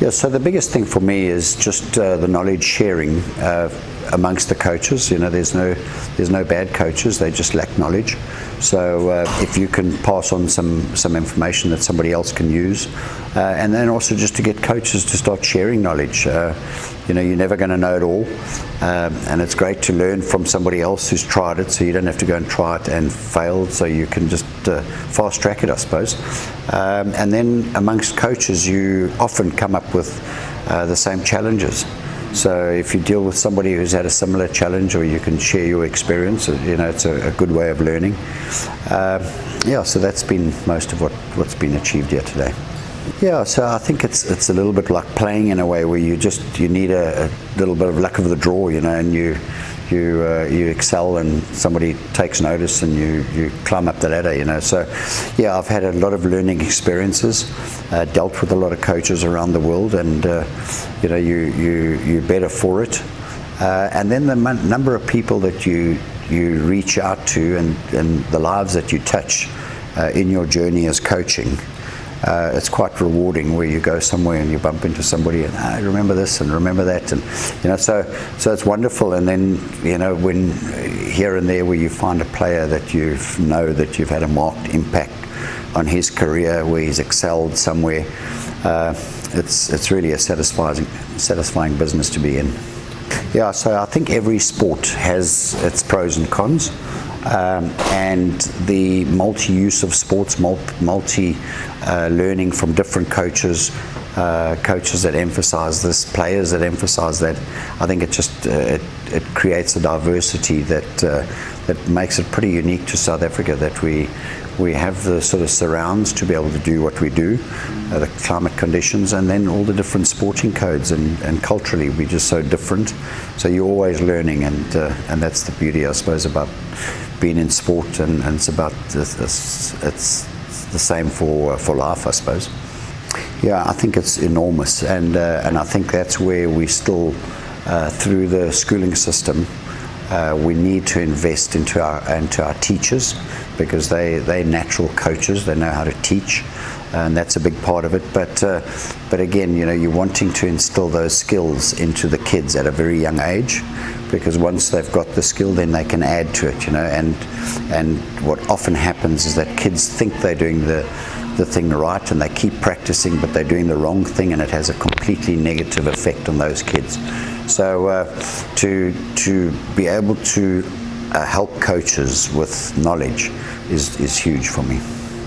Yeah, so the biggest thing for me is just the knowledge sharing amongst the coaches. You know, there's no bad coaches; they just lack knowledge. So if you can pass on some information that somebody else can use, and then also just to get coaches to start sharing knowledge. You know, you're never going to know it all, and it's great to learn from somebody else who's tried it, so you don't have to go and try it and fail, so you can just fast track it, I suppose. And then amongst coaches, you often come up with the same challenges. So if you deal with somebody who's had a similar challenge, or you can share your experience, you know, it's a good way of learning. Yeah, so that's been most of what's been achieved here today. Yeah, so I think it's a little bit like playing in a way where you need a little bit of luck of the draw, you know, and you excel and somebody takes notice and you climb up the ladder, you know. So yeah, I've had a lot of learning experiences, dealt with a lot of coaches around the world, and you know, you're better for it. And then the number of people that you reach out to, and the lives that you touch in your journey as coaching. It's quite rewarding, where you go somewhere and you bump into somebody and I remember this and remember that, and you know, so it's wonderful. And then, you know, when here and there where you find a player that you know that you've had a marked impact on his career, where he's excelled somewhere, it's really a satisfying business to be in. Yeah, so I think every sport has its pros and cons. And the multi-use of sports, learning from different coaches, coaches that emphasize this, players that emphasize that, I think it just it creates a diversity that makes it pretty unique to South Africa, that we have the sort of surrounds to be able to do what we do, the climate conditions, and then all the different sporting codes, and culturally we're just so different. So you're always learning, and that's the beauty, I suppose, about being in sport, and it's about it's the same for life, I suppose. Yeah, I think it's enormous, and I think that's where we still, through the schooling system, we need to invest into our teachers, because they're natural coaches. They know how to teach, and that's a big part of it. But again, you know, you're wanting to instill those skills into the kids at a very young age, because once they've got the skill, then they can add to it, you know. And what often happens is that kids think they're doing the thing right, and they keep practicing, but they're doing the wrong thing, and it has a completely negative effect on those kids. So to be able to help coaches with knowledge is huge for me.